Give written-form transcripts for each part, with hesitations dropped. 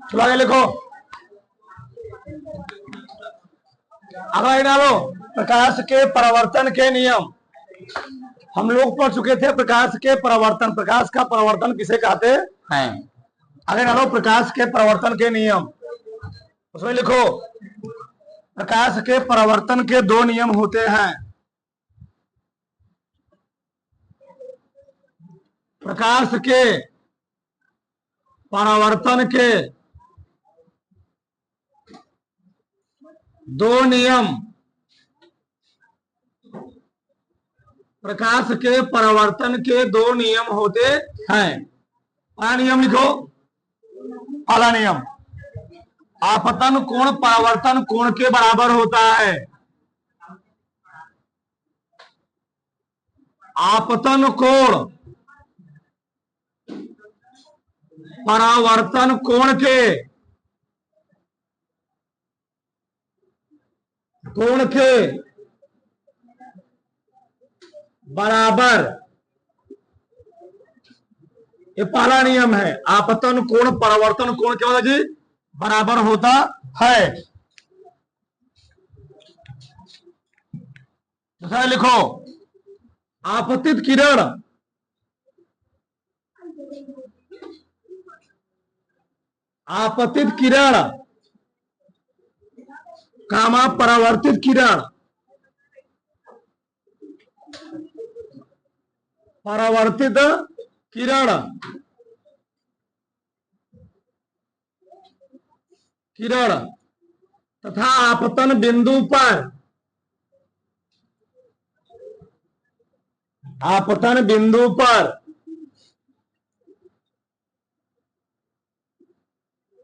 चलो आगे लिखो। अगला डालो, प्रकाश के परावर्तन के नियम। हम लोग पढ़ चुके थे प्रकाश के परावर्तन, प्रकाश का परावर्तन किसे कहते हैं। आगे डालो, प्रकाश के परावर्तन के नियम। उसमें लिखो, प्रकाश के परावर्तन के दो नियम होते हैं। प्रकाश के परावर्तन के दो नियम, प्रकाश के परावर्तन के दो नियम होते हैं। पहला नियम लिखो। पहला नियम, आपतन कोण परावर्तन कोण के बराबर होता है। आपतन कोण परावर्तन कोण के बराबर, ये पहला नियम है। आपतन कोण परावर्तन कोण क्या होता जी, बराबर होता है। दूसरा लिखो, आपतित किरण कामा परावर्तित किरण, परावर्तित किरण तथा आपतन बिंदु पर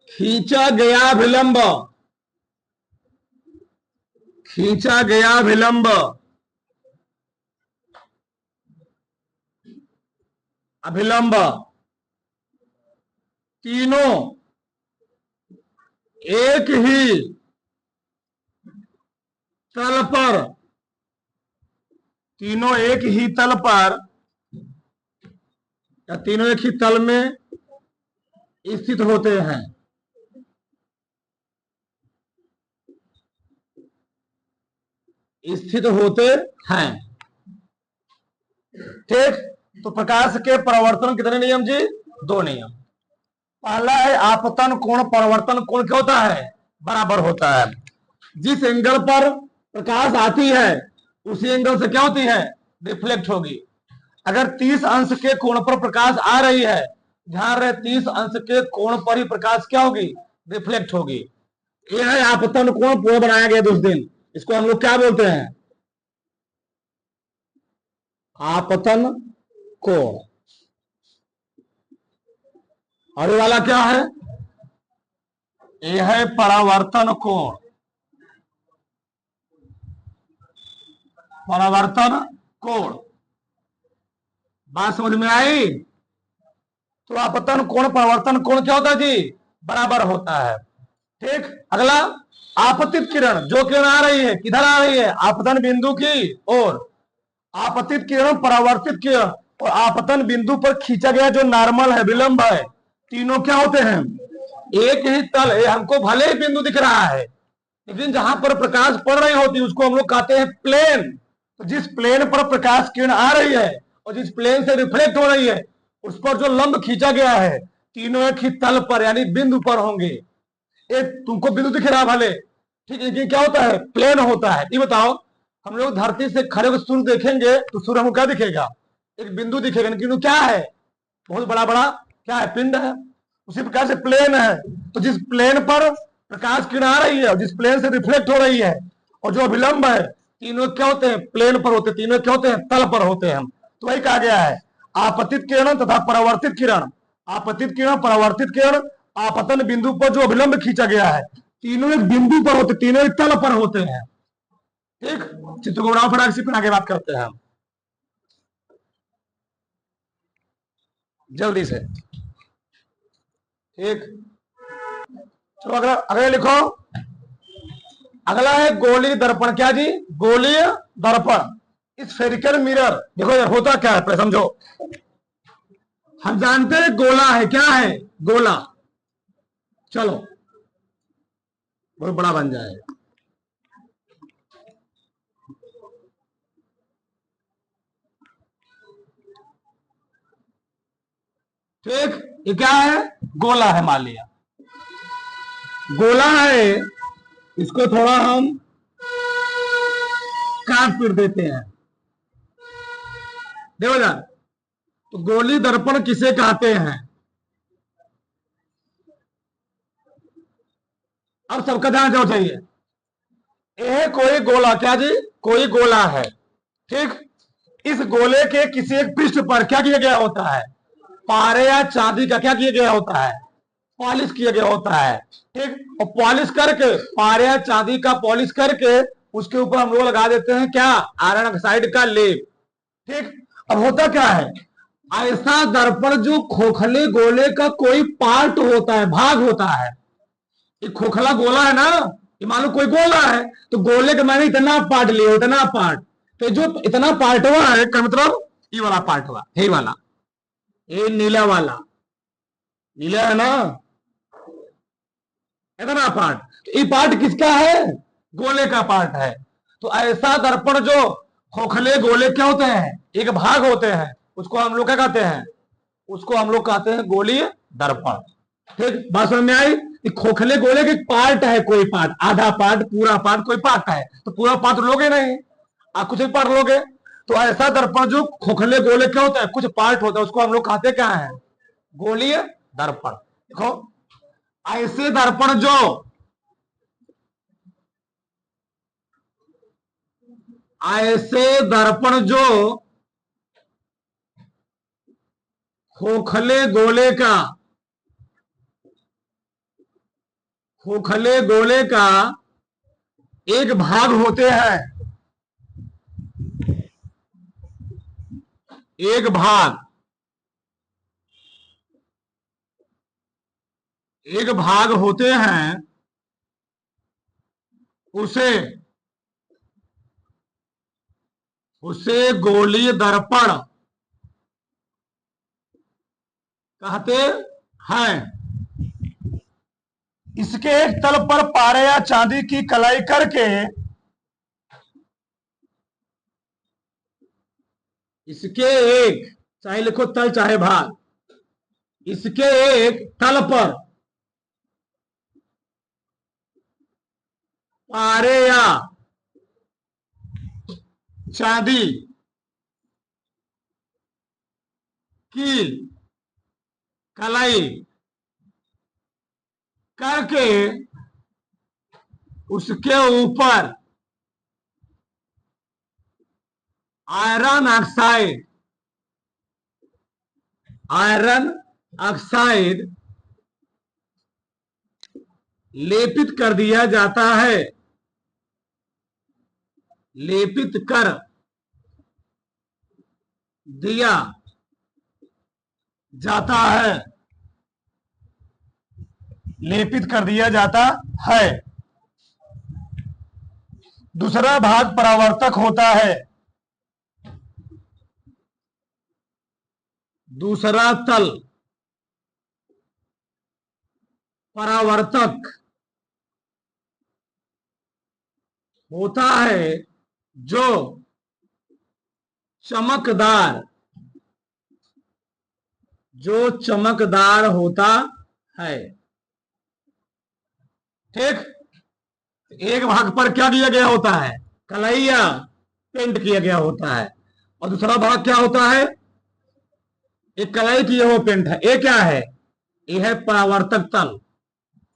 खींचा गया विलंब अभिलंब तीनों एक ही तल पर या तीनों एक ही तल में स्थित होते हैं। ठीक, तो प्रकाश के परावर्तन कितने नियम जी, दो नियम। पहला है आपतन कोण परावर्तन कोण क्या होता है, बराबर होता है। जिस एंगल पर प्रकाश आती है उसी एंगल से क्या होती है, रिफ्लेक्ट होगी। अगर 30 अंश के कोण पर प्रकाश आ रही है, ध्यान रहे 30 अंश के कोण पर ही प्रकाश क्या होगी, रिफ्लेक्ट होगी। यह है आपतन कोण पूरा बनाया गया उस दिन, इसको हम लोग क्या बोलते हैं, आपतन कोण। और ये वाला क्या है, यह है परावर्तन कोण। बात समझ में आई। तो आपतन कोण परावर्तन कोण क्या होता है जी, बराबर होता है। ठीक, अगला आपतित किरण, जो किरण आ रही है किधर आ रही है, आपतन बिंदु की ओर। आपतित किरण, परावर्तित किरण और आपतन बिंदु पर खींचा गया जो नॉर्मल है, विलंब है, तीनों क्या होते हैं, एक ही तल। हमको भले ही बिंदु दिख रहा है, लेकिन जहां पर प्रकाश पड़ रही होती है उसको हम लोग कहते हैं प्लेन। तो जिस प्लेन पर प्रकाश किरण आ रही है और जिस प्लेन से रिफ्लेक्ट हो रही है उस पर जो लंब खींचा गया है, तीनों एक ही तल पर यानी बिंदु पर होंगे। एक तुमको बिंदु दिख रहा भले, ठीक है, लेकिन क्या होता है, प्लेन होता है। ये बताओ, हम लोग धरती से खड़े होकर सूर्य देखेंगे तो सूर्य हमको क्या दिखेगा, एक बिंदु दिखेगा, लेकिन क्या है, बहुत बड़ा बड़ा क्या है, पिंड है। उसी प्रकार से प्लेन है, तो जिस प्लेन पर प्रकाश किरण आ रही है और जिस प्लेन से रिफ्लेक्ट हो रही है और जो अभिलंब है, तीनों क्या होते हैं, प्लेन पर होते हैं, तीनों क्या होते हैं, तल पर होते हैं। तो वही कहा गया है, आपतित किरण तथा परावर्तित किरण। आपतित किरण, परावर्तित किरण, आपतन बिंदु पर जो अभिलंब खींचा गया है, तीनों एक बिंदु पर होते, तीनों एक तल पर होते हैं। ठीक, चित्र को बनाओ, फिर इसी पर आगे बात करते हैं जल्दी से। ठीक, चलो अगला, अगले लिखो। अगला है गोलीय दर्पण। क्या जी, गोलीय दर्पण। Spherical mirror. देखो यार होता क्या है, पहले समझो। हम जानते हैं गोला है, क्या है, गोला। चलो बहुत बड़ा बन जाएगा। ठीक, ये क्या है? गोला है, मान लिया गोला है, इसको थोड़ा हम काट पीट देते हैं। देखो यार, तो गोली दर्पण किसे कहते हैं? अब सबका ध्यान जो चाहिए, यह कोई गोला, क्या जी? कोई गोला है, ठीक। इस गोले के किसी एक पृष्ठ पर क्या किया गया होता है? पारे या चांदी का क्या किया गया होता है? पॉलिश किया गया होता है, ठीक। और पॉलिश करके, पारे या चांदी का पॉलिश करके उसके ऊपर हम लोग लगा देते हैं क्या? आयरन ऑक्साइड का लेप, ठीक। अब होता क्या है, ऐसा दर्पण जो खोखले गोले का कोई पार्ट होता है, भाग होता है। ये खोखला गोला है ना, ये मान लो कोई गोला है, तो गोले के मैंने इतना पार्ट लिया, इतना पार्ट, तो जो इतना पार्ट हुआ है का मतलब ये वाला पार्ट हुआ, ये वाला, ये नीला वाला, नीला है ना, इतना पार्ट, तो ये पार्ट किसका है? गोले का पार्ट है। तो ऐसा दर्पण जो खोखले गोले क्या होते हैं? एक भाग होते हैं, उसको हम लोग क्या कहते हैं? उसको हम लोग कहते हैं गोलीय दर्पण। ठीक, बात समझ में आई? खोखले गोले के पार्ट है, कोई पार्ट, आधा पार्ट, पूरा पार्ट, कोई पार्ट है, तो पूरा पार्ट लोगे नहीं, आप कुछ भी पार्ट लोगे। तो ऐसा दर्पण जो खोखले गोले क्या होता है? कुछ पार्ट होता है, उसको हम लोग कहते क्या है? गोलीय दर्पण। देखो, ऐसे दर्पण जो खोखले गोले का एक भाग होते हैं, एक भाग होते हैं, उसे गोलीय दर्पण कहते हैं। इसके एक तल पर पारे या चांदी की कलाई करके, इसके एक, चाहे लिखो तल चाहे भाग, इसके एक तल पर पारे या चांदी की कलाई करके उसके ऊपर आयरन ऑक्साइड लेपित कर दिया जाता है, लेपित कर दिया जाता है, लेपित कर दिया जाता है। दूसरा भाग परावर्तक होता है, दूसरा तल परावर्तक होता है, जो चमकदार होता है। ठीक, एक भाग पर क्या किया गया होता है? कलैया पेंट किया गया होता है, और दूसरा भाग क्या होता है? एक कलाई किया हुआ पेंट है। ये क्या है? ये है परावर्तक तल।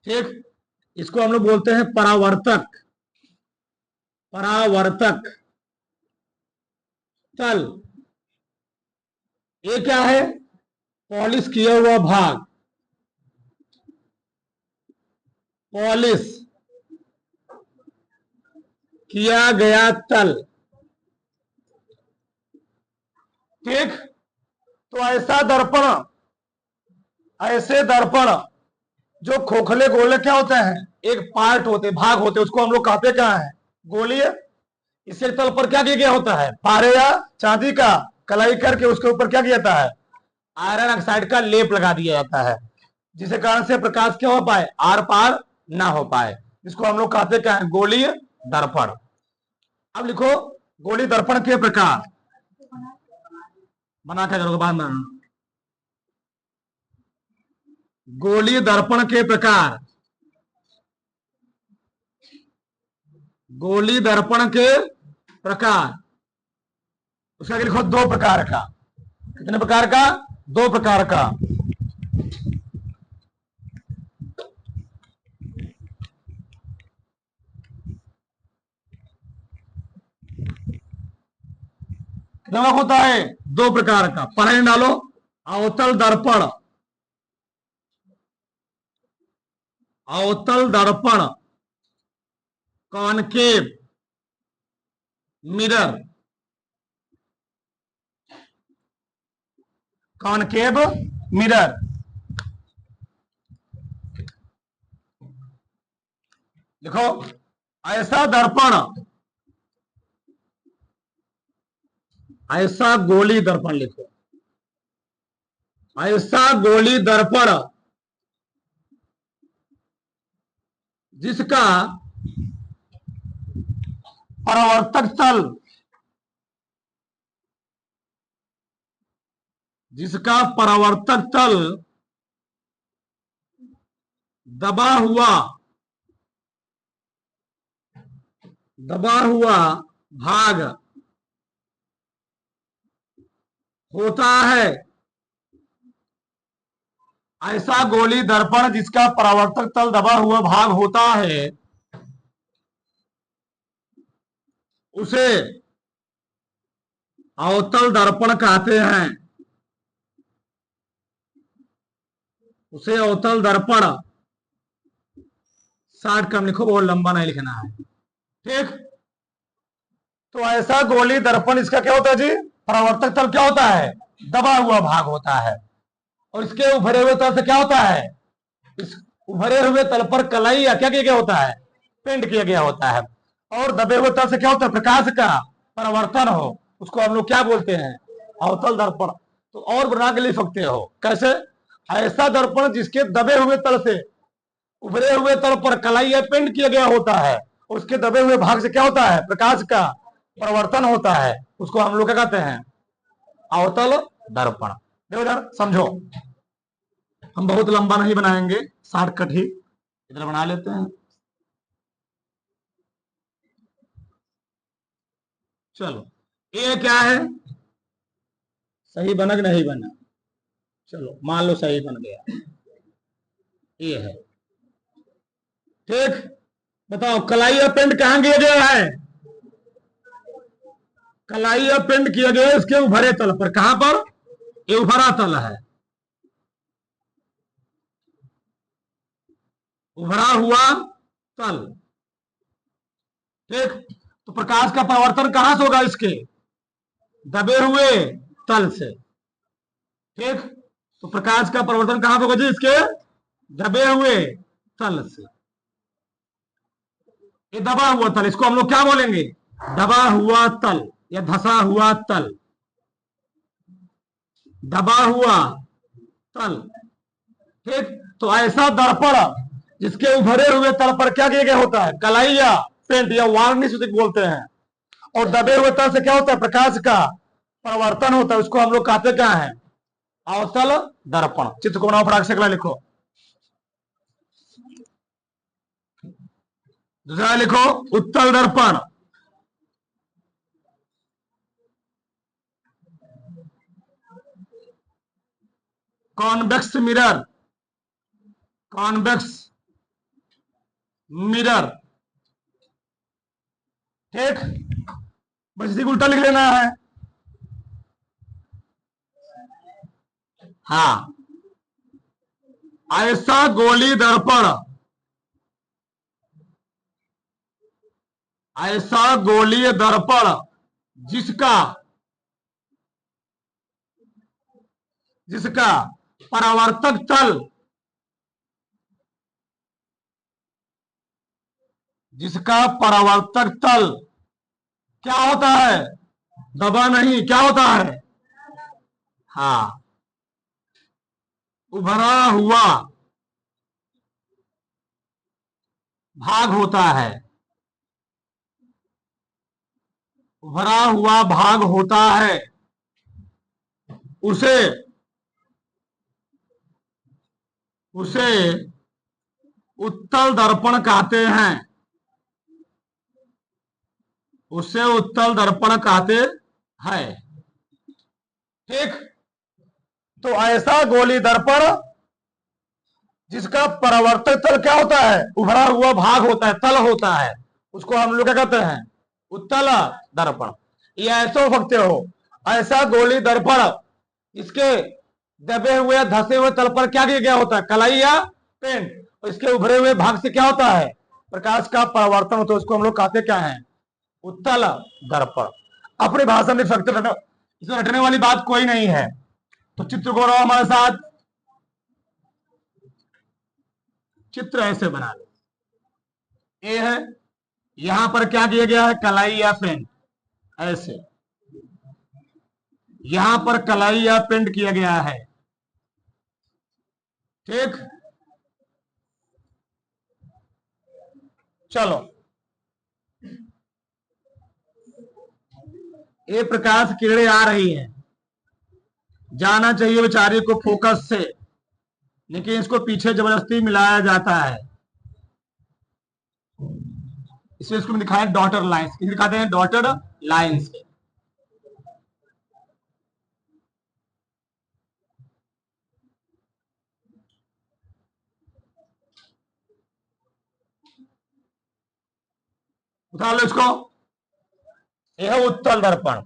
ठीक, इसको हम लोग बोलते हैं परावर्तक तल। ये क्या है? पॉलिश किया हुआ भाग, पॉलिश किया गया तल। ठीक, तो ऐसे दर्पण जो खोखले गोले क्या होते हैं? एक पार्ट होते, भाग होते, उसको हम लोग कहते क्या है? गोलीय। इसे तल पर क्या किया गया होता है? पारे या चांदी का कलाई करके उसके ऊपर क्या किया जाता है? आयरन ऑक्साइड का लेप लगा दिया जाता है। जिसके कारण से प्रकाश क्या हो पाए, आर पार ना हो पाए, जिसको हम लोग कहते क्या है, गोलीय दर्पण। अब लिखो गोलीय दर्पण के प्रकार, बना क्या करोगे बाद में, गोलीय दर्पण के प्रकार, गोलीय दर्पण के प्रकार, उसका लिखो दो प्रकार का। कितने प्रकार का, दो प्रकार का। कितना होता है, दो प्रकार का। पढ़ने डालो, अवतल दर्पण, अवतल दर्पण, कॉनकेव मिरर, कॉनकेव मिरर। देखो ऐसा दर्पण, ऐसा गोली दर्पण लिखो, ऐसा गोली दर्पण जिसका परावर्तक तल, जिसका परावर्तक तल दबा हुआ, दबा हुआ भाग होता है। ऐसा गोली दर्पण जिसका परावर्तक तल दबा हुआ भाग होता है, उसे अवतल दर्पण कहते हैं, उसे अवतल दर्पण। शॉर्ट कम लिखो, बहुत लंबा नहीं लिखना है, ठीक। तो ऐसा गोली दर्पण इसका क्या होता है जी, परावर्तक तल क्या होता है, दबा हुआ भाग होता है, और इसके उभरे हुए तल से क्या होता है, इस उभरे हुए तल पर कलाई या क्या किया गया होता है, पेंट किया गया होता है। और दबे हुए तल से क्या होता है, प्रकाश का परावर्तन हो, उसको हम लोग क्या बोलते हैं, अवतल दर्पण। तो और बना के लिख सकते हो, कैसे, ऐसा दर्पण जिसके दबे हुए तल से उभरे हुए तल पर कलाई या पेंट किया गया होता है, उसके दबे हुए भाग से क्या होता है, प्रकाश का परिवर्तन होता है, उसको हम लोग क्या कहते हैं, अवतल दर्पण। देखो इधर समझो, हम बहुत लंबा नहीं बनाएंगे, शॉर्टकट ही इधर बना लेते हैं। चलो ये क्या है, सही बना कि नहीं बना, चलो मान लो सही बन गया, ये है, ठीक। बताओ कलाई पेंट कहां किया गया है, कलाई पेंट किया गया इसके उभरे तल पर, कहां पर, ये उभरा तल है, उभरा हुआ तल, ठीक। तो प्रकाश का परावर्तन कहां से होगा, इसके दबे हुए तल से, ठीक। तो प्रकाश का परिवर्तन कहां से होगा जी, इसके दबे हुए तल से। ये दबा हुआ तल, इसको हम लोग क्या बोलेंगे, दबा हुआ तल या धसा हुआ तल, दबा हुआ तल, ठीक। तो ऐसा दर्पण जिसके उभरे हुए तल पर क्या किया गया होता है, कलाई या पेंट या वार्निश बोलते हैं, और दबे हुए तल से क्या होता है, प्रकाश का परिवर्तन होता है, उसको हम लोग कहते क्या है, अवतल दर्पण। चित्र को बनाओ, से अगला लिखो, दूसरा लिखो उत्तल दर्पण, कॉन्वेक्स मिरर, कॉन्वेक्स मिरर, ठीक। बस इसी को उल्टा लिख लेना है, हाँ। ऐसा गोली दर्पण, ऐसा गोलीय दर्पण जिसका, जिसका परावर्तक तल, जिसका परावर्तक तल क्या होता है, दबा नहीं, क्या होता है, हाँ, उभरा हुआ भाग होता है, भरा हुआ भाग होता है, उसे उसे उत्तल दर्पण कहते हैं, उसे उत्तल दर्पण कहते हैं। ठीक। तो ऐसा गोली दर्पण जिसका परावर्तक तल क्या होता है, उभरा हुआ भाग होता है, तल होता है, उसको हम लोग क्या कहते हैं, उत्तल दर्पण। ये ऐसे हो सकते हो, ऐसा गोली दर्पण इसके दबे हुए धसे हुए तल पर क्या किया गया होता है, कलाई या पेंट, और इसके उभरे हुए भाग से क्या होता है, प्रकाश का परावर्तन होता है, उसको हम लोग कहते क्या है, उत्तल दर्पण। अपनी भाषा में सकते, इसमें हटने वाली बात कोई नहीं है। तो चित्र को हमारे साथ, चित्र ऐसे बना लो, ये है, यहां पर क्या किया गया है, कलाई या पेंट, ऐसे यहां पर कलाई या पेंट किया गया है। ठीक। चलो, ये प्रकाश किरणें आ रही हैं, जाना चाहिए बेचारी को फोकस से, लेकिन इसको पीछे जबरदस्ती मिलाया जाता है। इसमें इसको दिखाया डॉटर लाइंस, दिखाते हैं डॉटेड लाइंस। उठा लो इसको, यह उत्तल दर्पण।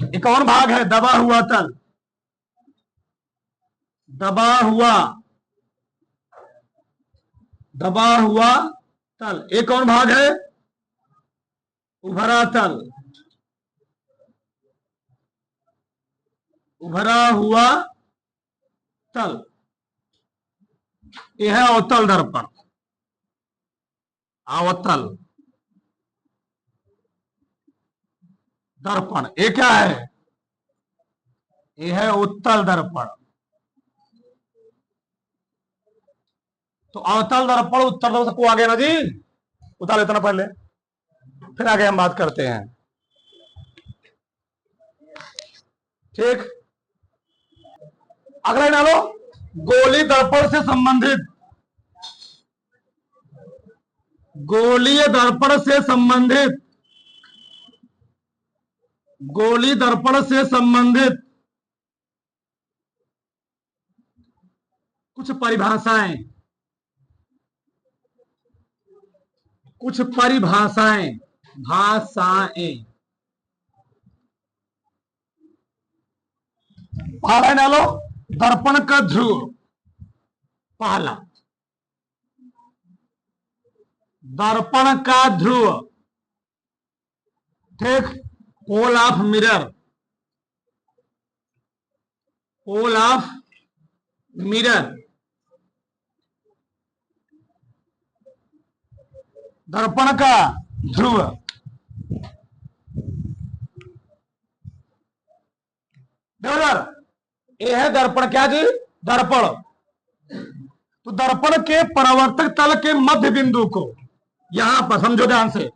एक कौन भाग है, दबा हुआ तल, दबा हुआ, दबा हुआ तल। एक कौन भाग है, उभरा तल, उभरा हुआ तल, यह है अवतल दर्पण, अवतल दर्पण। ये क्या है, यह है उत्तल दर्पण। तो अवतल दर्पण उत्तल दर्पण को आगे ना जी, उतार लेता ना पहले, फिर आगे हम बात करते हैं। ठीक। अगला डालो, गोली दर्पण से संबंधित, गोलीय दर्पण से संबंधित, गोली दर्पण से संबंधित कुछ परिभाषाएं, कुछ परिभाषाएं, भाषाएं। पहला डालो, दर्पण का ध्रुव, पहला दर्पण का ध्रुव। ठीक। Pole of mirror, pole of mirror, दर्पण का ध्रुव। यह है दर्पण, क्या जी, दर्पण। तो दर्पण के परावर्तक तल के मध्य बिंदु को, यहां पर समझो ध्यान से,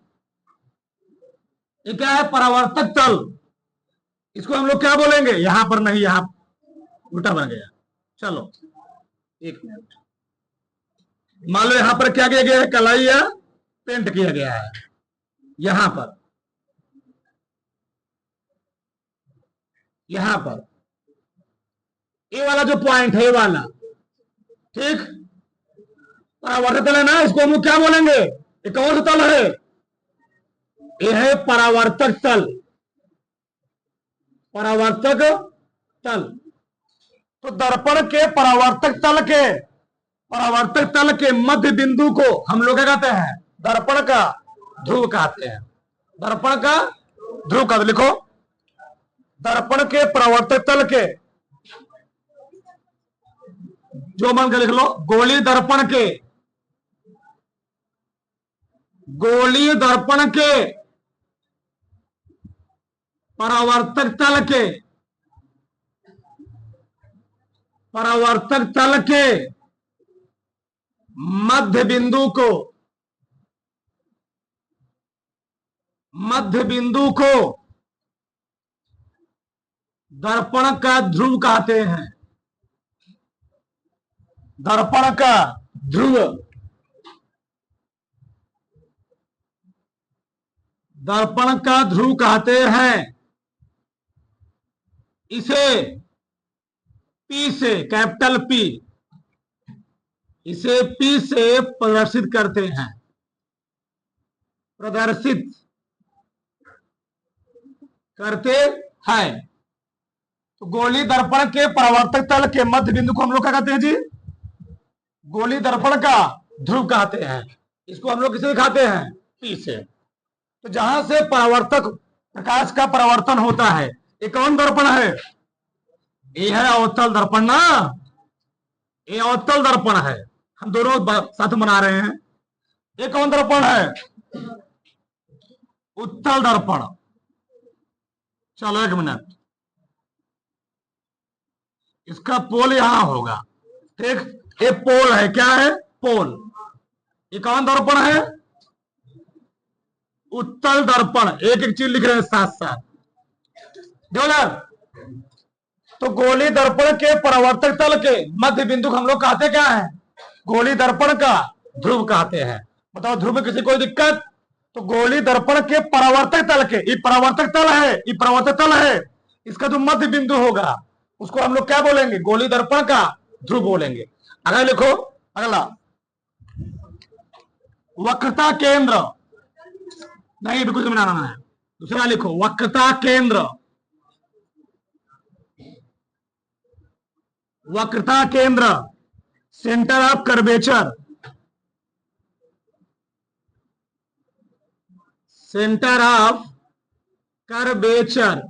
ये क्या है, परावर्तक तल, इसको हम लोग क्या बोलेंगे, यहां पर नहीं, यहां उल्टा बन गया। चलो एक मिनट, मान लो यहां पर क्या किया गया है, कलाई या पेंट किया गया है, यहां पर, यहां पर ये वाला जो पॉइंट है, ये वाला, ठीक, परावर्तक तल है ना, इसको हम लोग क्या बोलेंगे, ये कौन सा तल है, ये है परावर्तक तल, परावर्तक तल। तो दर्पण के परावर्तक तल के मध्य बिंदु को हम लोग क्या कहते हैं, दर्पण का ध्रुव कहते हैं, दर्पण का ध्रुव का। लिखो, दर्पण के परावर्तक तल के, जो मन के लिख लो, गोली दर्पण के, गोली दर्पण के परावर्तक तल के, परावर्तक तल के मध्य बिंदु को मध्य बिंदु को दर्पण का ध्रुव कहते हैं। दर्पण का ध्रुव, दर्पण का ध्रुव कहते हैं। इसे P से, कैपिटल P, इसे P से प्रदर्शित करते हैं, प्रदर्शित करते हैं। तो गोली दर्पण के परावर्तक तल के मध्य बिंदु को हम लोग क्या कहते हैं जी? गोली दर्पण का ध्रुव कहते हैं। इसको हम लोग किसे दिखाते हैं? P से। तो जहां से परावर्तक प्रकाश का परावर्तन होता है, ये कौन दर्पण है? ये है अवतल दर्पण ना, ये अवतल दर्पण है। हम दोनों साथ बना रहे हैं। ये कौन दर्पण है? उत्तल दर्पण। चलो एक मिनट, इसका पोल यहां होगा, ठीक? ये पोल है, क्या है? पोल। ये कौन दर्पण है? उत्तल दर्पण। एक एक चीज लिख रहे हैं साथ साथ। तो गोली दर्पण के परावर्तक तल के मध्य बिंदु को हम लोग कहते क्या है? गोली दर्पण का ध्रुव कहते हैं। बताओ ध्रुव में किसी कोई दिक्कत? तो गोली दर्पण के परावर्तक तल के, ये परावर्तक तल है, ये परावर्तक तल है, इसका जो मध्य बिंदु होगा उसको हम लोग क्या बोलेंगे? गोली दर्पण का ध्रुव बोलेंगे। अगर लिखो अगला, वक्रता केंद्र, नहीं भी कुछ बनाना है, दूसरा लिखो वक्रता केंद्र। वक्रता केंद्र, centre of curvature, centre of curvature,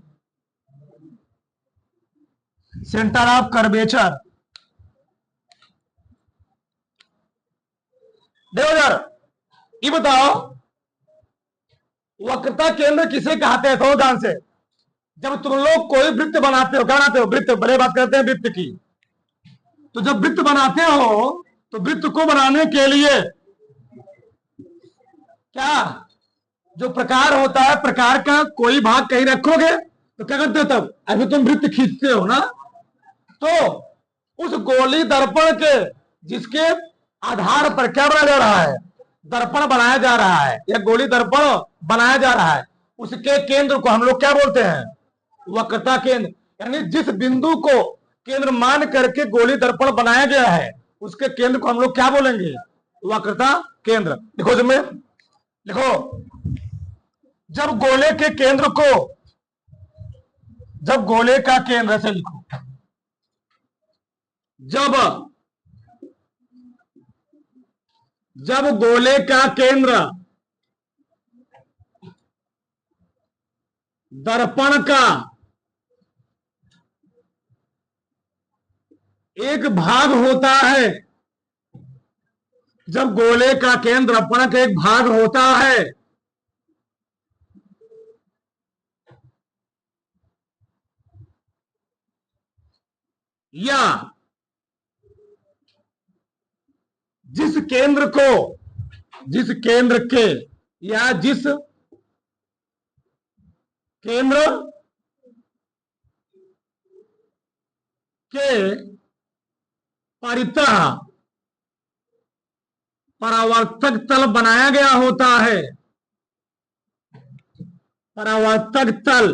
centre of curvature. देखो यार, ये बताओ वक्रता केंद्र किसे कहते हैं? तो ध्यान से, जब तुम लोग कोई वृत्त बनाते हो, क्या बनाते हो? वृत्त, बड़े बात करते हैं वृत्त की। तो जब वृत्त बनाते हो तो वृत्त को बनाने के लिए क्या जो प्रकार होता है, प्रकार का कोई भाग कहीं रखोगे तो क्या करते हो? तब अभी तुम वृत्त खींचते हो ना। तो उस गोली दर्पण के जिसके आधार पर क्या बनाया जा रहा है? दर्पण बनाया जा रहा है, या गोली दर्पण बनाया जा रहा है, उसके केंद्र को हम लोग क्या बोलते हैं? वक्रता केंद्र। यानी जिस बिंदु को केंद्र मान करके गोली दर्पण बनाया गया है, उसके केंद्र को हम लोग क्या बोलेंगे? वक्रता केंद्र। लिखो जब में, लिखो जब गोले के केंद्र को, जब गोले का केंद्र, ऐसे लिखो, जब गोले का केंद्र दर्पण का एक भाग होता है, जब गोले का केंद्र दर्पण का एक भाग होता है, या जिस केंद्र को, जिस केंद्र के, या जिस केंद्र के परितः परावर्तक तल बनाया गया होता है, परावर्तक तल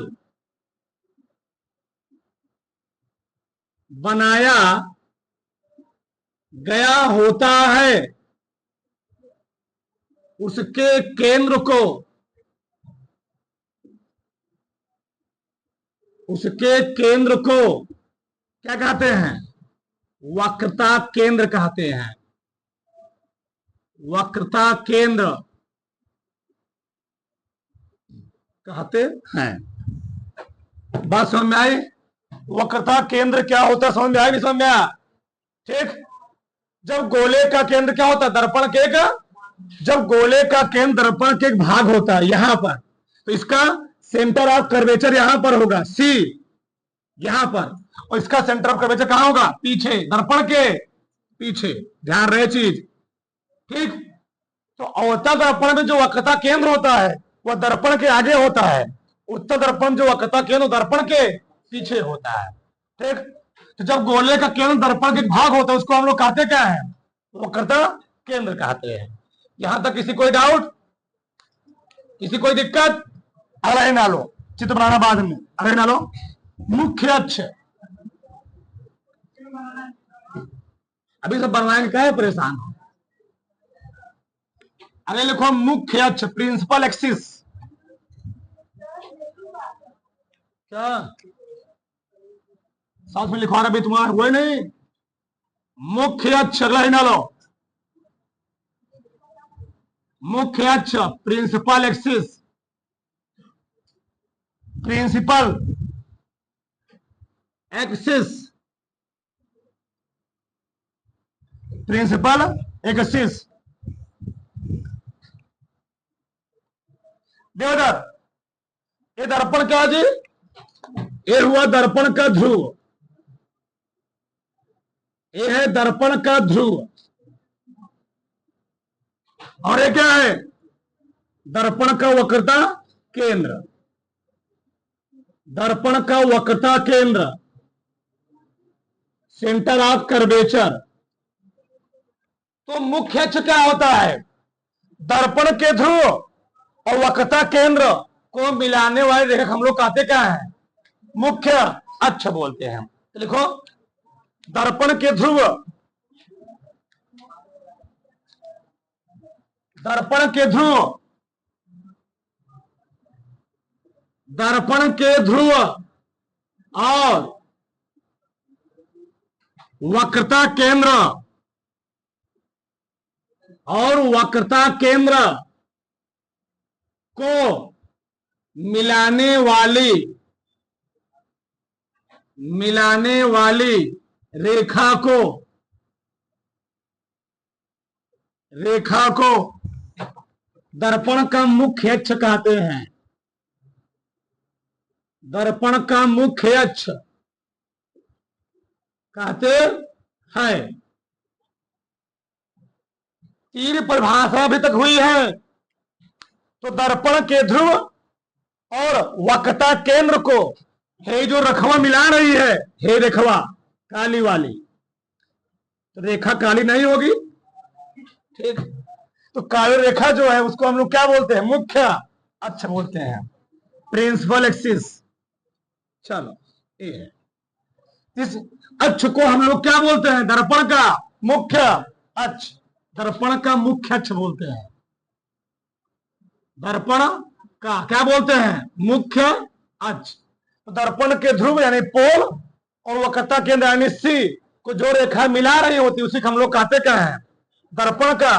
बनाया गया होता है, उसके केंद्र को, उसके केंद्र को क्या कहते हैं? वक्रता केंद्र कहते हैं। वक्रता केंद्र कहते हैं। बात समझ में आई? वक्रता केंद्र क्या होता है समझ में आएगी? समझ में आया? ठीक। जब गोले का केंद्र क्या होता है? दर्पण के का, जब गोले का केंद्र दर्पण के एक भाग होता है यहां पर, तो इसका सेंटर ऑफ कर्वेचर यहां पर होगा, सी, यहां पर, और इसका सेंटर ऑफ कर्वेचर कहां होगा? पीछे, दर्पण के पीछे। ध्यान रहे चीज, ठीक। तो अवतल दर्पण में जो वक्रता केंद्र होता है वह दर्पण के आगे होता है, उत्तर दर्पण जो वक्रता केंद्र दर्पण के पीछे होता है। ठीक, तो जब गोले का केंद्र दर्पण के भाग होता है उसको हम लोग कहते क्या है, वक्रता केंद्र कहते हैं। यहां तक किसी कोई डाउट, किसी कोई दिक्कत? अरे ना लो, चित्र बनाना बाद में, अरे ना लो। मुख्य अक्ष, अभी सब बनवाएंगे, क्या है परेशान हो? अरे लिखो मुख्य अक्ष, प्रिंसिपल एक्सिस। क्या साथ में लिखवा रहा भी तुम्हारा हुआ नहीं? मुख्य अक्ष, अगला ही ना लो। मुख्य अक्ष, principal axis, principal axis, principal axis. देखो इधर, ये दर्पण क्या जी, ये हुआ दर्पण का ध्रुव, ये है दर्पण का ध्रुव, और ये क्या है, दर्पण का वक्रता केंद्र, दर्पण का वक्रता केंद्र, सेंटर ऑफ कर्वेचर। तो मुख्य अक्ष क्या होता है, दर्पण के ध्रुव और वक्रता केंद्र को मिलाने वाले रेखा हम लोग कहते क्या है, मुख्य अक्ष बोलते हैं। तो लिखो दर्पण के ध्रुव, दर्पण के ध्रुव, दर्पण के ध्रुव और वक्रता केंद्र, और वक्रता केंद्र को मिलाने वाली रेखा को दर्पण का मुख्य अक्ष कहते हैं, दर्पण का मुख्य अक्ष कहते हैं। तीन परिभाषा अभी तक हुई है। तो दर्पण के ध्रुव और वक्रता केंद्र को हे जो रेखा मिला रही है, हे रेखा काली वाली, तो रेखा काली नहीं होगी, ठीक। तो काली रेखा जो है उसको हम लोग क्या बोलते हैं, मुख्य अक्ष बोलते हैं, प्रिंसिपल एक्सिस। चलो ये है, इस अक्ष को हम लोग क्या बोलते हैं, दर्पण का मुख्य अक्ष, दर्पण का मुख्य अक्ष बोलते हैं, दर्पण का क्या बोलते हैं, मुख्य अक्ष। तो दर्पण के ध्रुव यानी पोल और वक्रता केंद्र यानी सी को जो रेखा मिला रही होती उसी को हम लोग कहते क्या है, दर्पण का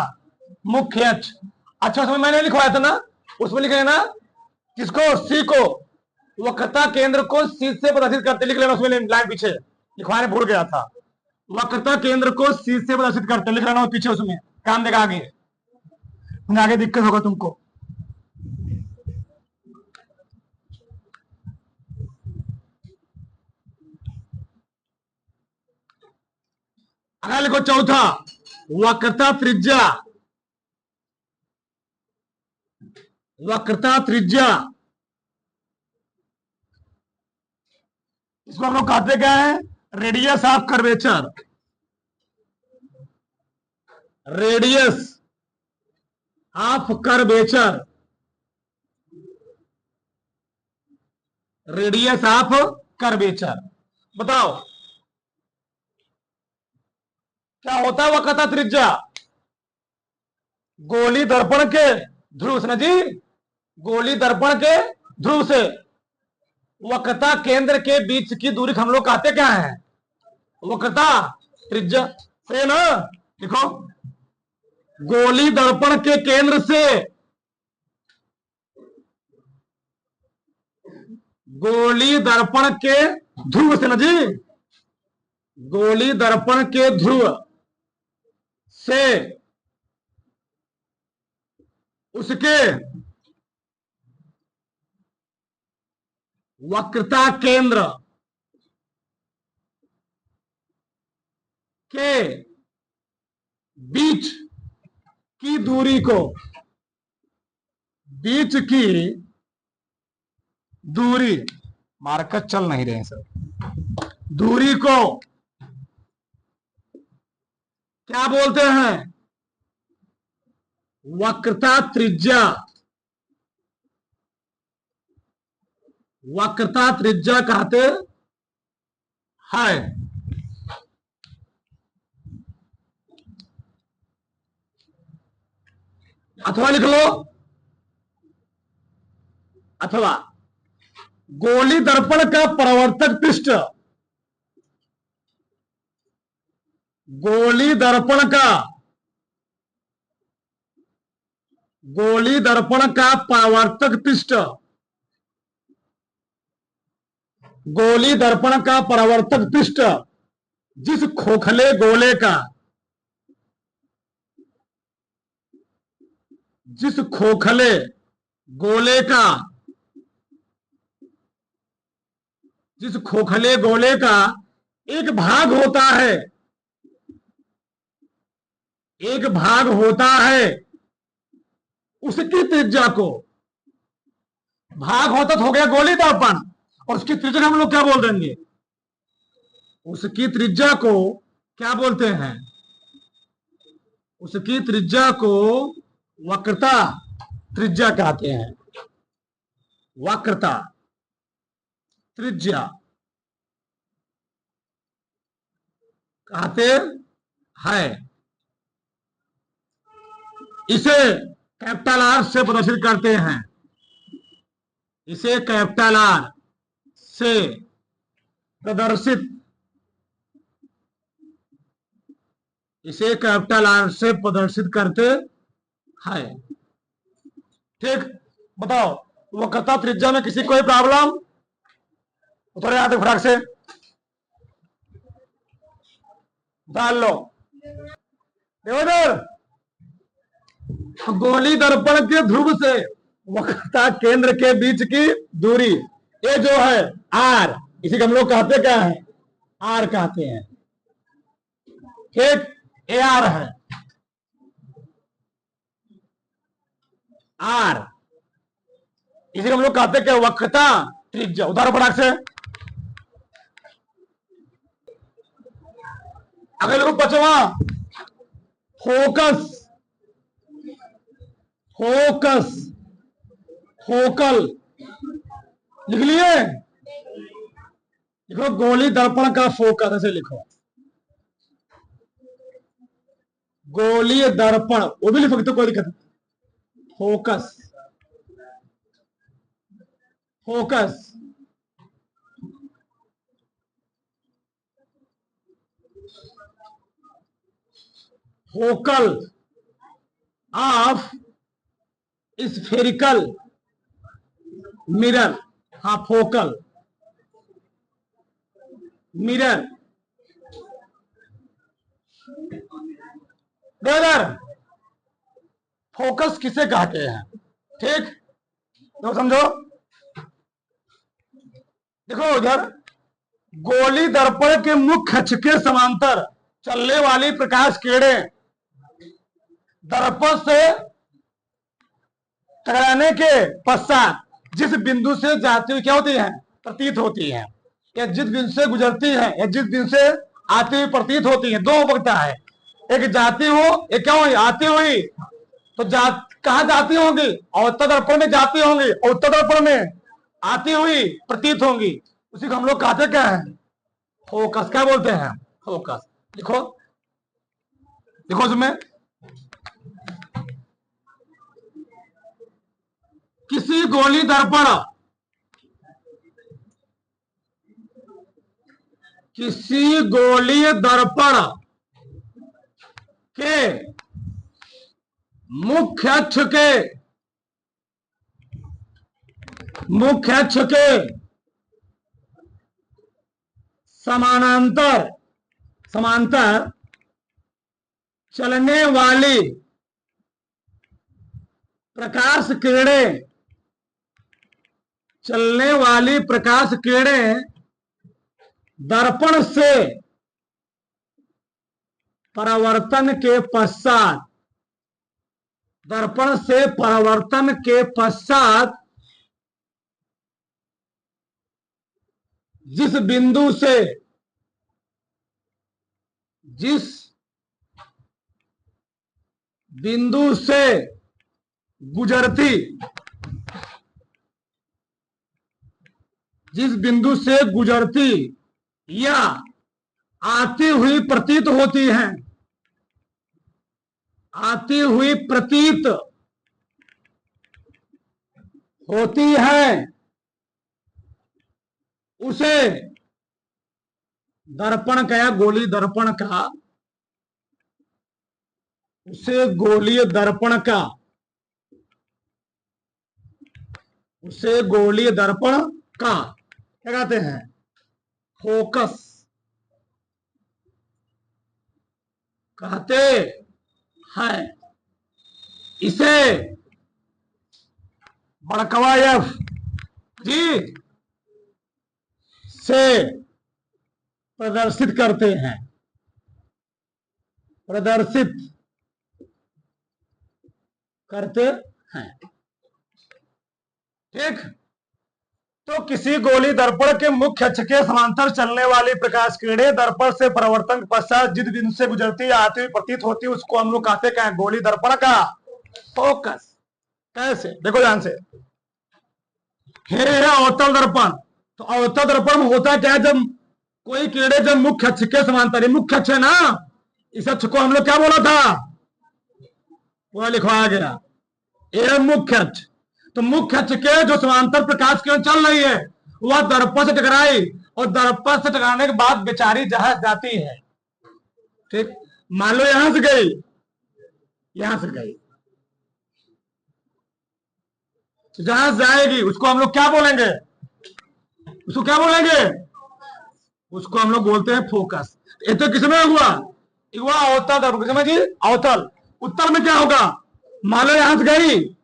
मुख्य अक्ष। अच्छा उसमें मैंने लिखवाया था ना, उसमें लिखे ना किसको, सी को, वक्रता केंद्र को सी से प्रदर्शित करते, लिख लेना उसमें लाइन पीछे लिखवाने भूल गया था, वक्रता केंद्र को सी से प्रदर्शित करते, लिख लेना पीछे, उसमें काम देगा आगे, आगे दिक्कत होगा तुमको। अगला लिखो चौथा, वक्रता त्रिज्या, वक्रता त्रिज्या, इसको हम लोग कहते क्या है, radius of curvature, radius of curvature, radius of curvature. बताओ क्या होता है वक्रता त्रिज्या, गोली दर्पण के ध्रुव से ना जी, गोली दर्पण के ध्रुव से वक्रता केंद्र के बीच की दूरी हम लोग कहते क्या है, वक्रता त्रिज्या से ना। देखो गोली दर्पण के केंद्र से, गोली दर्पण के ध्रुव से ना जी, गोली दर्पण के ध्रुव से उसके वक्रता केंद्र के बीच की दूरी को बीच की दूरी, मार्कर चल नहीं रहे हैं सर, दूरी को क्या बोलते हैं? वक्रता त्रिज्या। वक्रता त्रिज्या कहते हैं। अथवा लिख लो, अथवा गोली दर्पण का परावर्तक पृष्ठ, गोली दर्पण का, गोली दर्पण का परावर्तक पृष्ठ, गोली दर्पण का परावर्तक पृष्ठ जिस खोखले गोले का, जिस खोखले गोले का, जिस खोखले गोले का एक भाग होता है, एक भाग होता है, उसकी त्रिज्या को, भाग होता तो हो गया गोली दर्पण, और उसकी त्रिज्या हम लोग क्या बोल देंगे? उसकी त्रिज्या को क्या बोलते हैं? उसकी त्रिज्या को वक्रता त्रिज्या कहते हैं। वक्रता त्रिज्या कहते हैं। इसे कैपिटल आर से प्रदर्शित करते हैं, इसे कैपिटल आर से प्रदर्शित, इसे कैपिटल आर से प्रदर्शित करते हैं। ठीक, बताओ वक्रता त्रिज्या में किसी कोई प्रॉब्लम? थोड़े आते फटाक से डाल लो। गोली दर्पण के ध्रुव से वक्रता केंद्र के बीच की दूरी, ये जो है आर, इसी को हम लोग कहते क्या है? आर कहते हैं। ठीक, ए आर है, आर, इसी को हम लोग कहते क्या? वक्रता त्रिज्या। उदाहरण फटाक से, अगले लोग बचवा फोकस, फोकस, फोकल, लिख लिए? लिखो गोली दर्पण का फोकस, ऐसे लिखो, गोली दर्पण, वो भी लिख सकते कोई दिक्कत नहीं। Focus, focus, focal of spherical mirror. हाँ, फोकल मिरर। ब्रदर, फोकस किसे कहते हैं? ठीक, तो समझो, देखो उधर गोली दर्पण के मुख्य अक्ष के समांतर चलने वाली प्रकाश किरणें दर्पण से टकराने के पश्चात जिस बिंदु से जाती हुई क्या होती है? प्रतीत होती है, या जिस बिंदु से गुजरती है, या जिस बिंदु से आती हुई प्रतीत होती है। दो वक्ता है, एक जाती हो, एक क्या हुई? आती हुई। तो कहा जाती होंगी? अवतल दर्पण में जाती होंगी, उत्तर दर्पण में आती हुई प्रतीत होंगी। उसी को हम लोग कहते क्या है? फोकस। क्या बोलते हैं? फोकस। लिखो, लिखो उसमें, किसी गोली दर्पण, किसी गोली दर्पण के मुख्य अक्ष के, मुख्य अक्ष के समानांतर, समांतर चलने वाली प्रकाश किरणें, चलने वाली प्रकाश किरणें दर्पण से परावर्तन के पश्चात, दर्पण से परावर्तन के पश्चात जिस बिंदु से गुजरती जिस बिंदु से गुजरती या आती हुई प्रतीत होती हैं, आती हुई प्रतीत होती है, उसे दर्पण का या गोलीय दर्पण का, उसे गोलीय दर्पण का, उसे गोलीय दर्पण का क्या कहते हैं? फोकस कहते हैं। इसे बड़कवा एफ जी से प्रदर्शित करते हैं, प्रदर्शित करते हैं। ठीक, तो किसी गोलीय दर्पण के मुख्य अक्ष के समांतर चलने वाली प्रकाश किरणें दर्पण से परावर्तन के पश्चात जिस बिंदु से गुजरती या आती हुई प्रतीत होती है, उसको हम लोग कहते क्या है? गोलीय दर्पण का फोकस। कैसे? देखो ध्यान से, है अवतल दर्पण। तो अवतल दर्पण में होता क्या है? जब कोई किरणें जब मुख्य अक्ष के समांतर, मुख्य अक्ष है ना, इस अक्ष को हम लोग क्या बोला था? पूरा लिखवाया गया, ये मुख्य अक्ष। तो मुख्य अक्ष के जो समांतर प्रकाश किरण चल रही है वह दर्पण से टकराई, और दर्पण से टकराने के बाद बेचारी जहां जाती है, ठीक, मान लो यहां से गई, यहां से गई, तो जहां जाएगी उसको हम लोग क्या बोलेंगे? उसको क्या बोलेंगे? उसको हम लोग बोलते हैं फोकस। ये तो किसमें हुआ? अवतल दर्पण, किसमें जी? अवतल। उत्तर में क्या होगा? मान लो यहां से गई,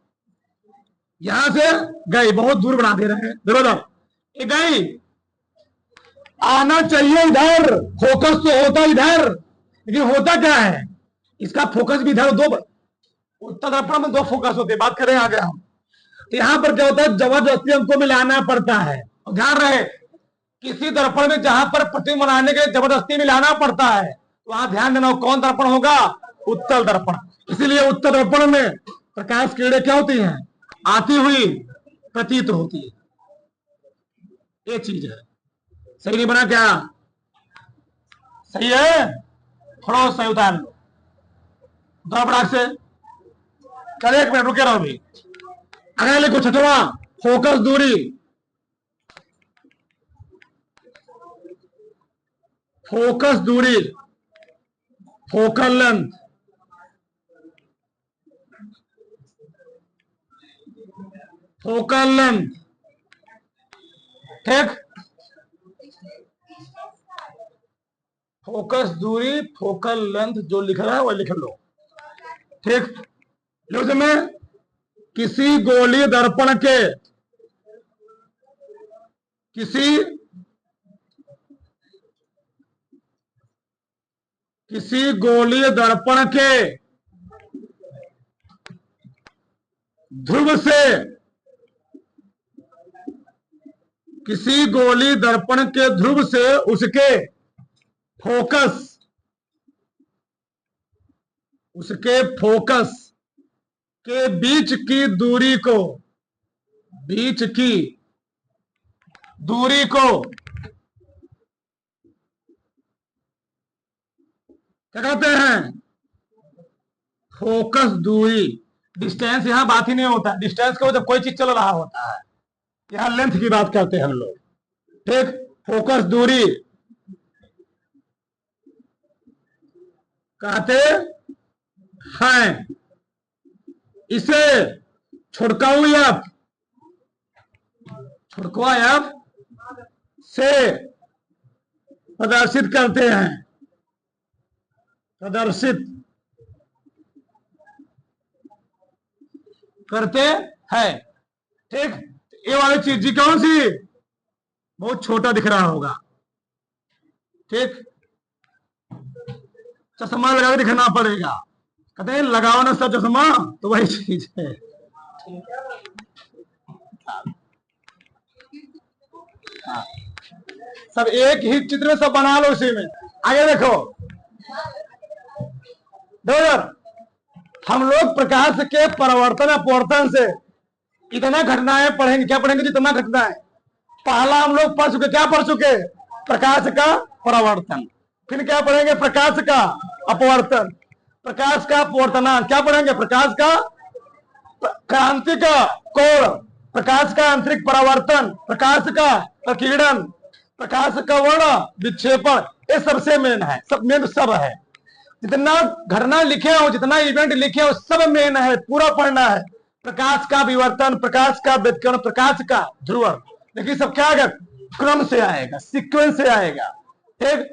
यहां से गई, बहुत दूर बना दे रहे हैं, बराबर, ये गई, आना चाहिए इधर, फोकस तो होता इधर, लेकिन होता क्या है? इसका फोकस भी इधर। दो उत्तर दर्पण में दो फोकस होते हैं, बात करें आगे हम। यहां पर क्या होता है? जबरदस्ती हमको मिलाना पड़ता है। और ध्यान रहे, किसी दर्पण में जहां पर प्रतिबिंब बनाने के जबरदस्ती मिलाना पड़ता है, तो वहां ध्यान देना, कौन दर्पण होगा? उत्तल दर्पण। इसीलिए उत्तल दर्पण में प्रकाश किरणें क्या होती हैं? आती हुई प्रतीत होती है। ये चीज है। सही नहीं बना क्या? सही है, थोड़ा सही उतार लो दो से। चल एक मिनट रुके रहो अभी। अगर लिखो छठवा, फोकस दूरी, फोकस दूरी, फोकल लेंथ, फोकल लेंथ, ठीक, फोकस दूरी, फोकल लेंथ, जो लिख रहा है वो लिख लो, ठीक। लो में किसी गोलीय दर्पण के, किसी गोलीय दर्पण के ध्रुव से, किसी गोलीय दर्पण के ध्रुव से उसके फोकस के बीच की दूरी को, क्या कहते हैं? फोकस दूरी। डिस्टेंस यहां बात ही नहीं होता, डिस्टेंस को जब कोई चीज चल रहा होता है, यहां लेंथ की बात करते हैं हम लोग, ठीक। फोकस दूरी कहते हैं, इसे छुड़काऊ एफ से प्रदर्शित करते हैं, ठीक। ये वाली चीज जी कौन सी? बहुत छोटा दिख रहा होगा, ठीक, चश्मा लगा के दिखना पड़ेगा, कहते हैं लगाओ ना सब चश्मा, तो वही चीज है। हाँ। सब एक ही चित्र में सब बना लो उसी में। आगे देखो, हम लोग प्रकाश के परिवर्तन अपवर्तन से इतना घटनाएं पढ़ेंगे। क्या पढ़ेंगे? जितना घटनाएं। पहला हम लोग पढ़ चुके, क्या पढ़ चुके? प्रकाश का परावर्तन। फिर क्या पढ़ेंगे? प्रकाश का अपवर्तन, प्रकाश का अपवर्तनांक। क्या पढ़ेंगे? प्रकाश का क्रांति का कोण, प्रकाश का आंतरिक परावर्तन, प्रकाश का प्रकीर्णन, प्रकाश का वर्ण विक्षेपण। ये सबसे मेन है, सब मेन सब है। जितना घटना लिखे हो, जितना इवेंट लिखे हो, सब मेन है, पूरा पढ़ना है। प्रकाश का विवर्तन, प्रकाश का व्यतिकरण, प्रकाश का ध्रुवण। देखिए सब क्या आएगा? क्रम से आएगा, सीक्वेंस से आएगा। ठीक,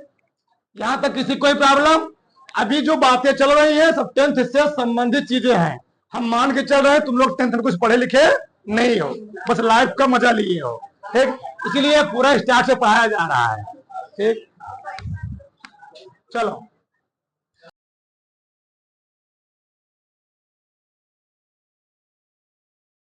यहां तक किसी कोई प्रॉब्लम? अभी जो बातें चल रही है सब 10th से संबंधित चीजें हैं। हम मान के चल रहे हैं तुम लोग 10th में कुछ पढ़े लिखे नहीं हो, बस लाइफ का मजा लिए हो। ठीक, इसीलिए पूरा स्टार्ट से पढ़ाया जा रहा है। ठीक, चलो।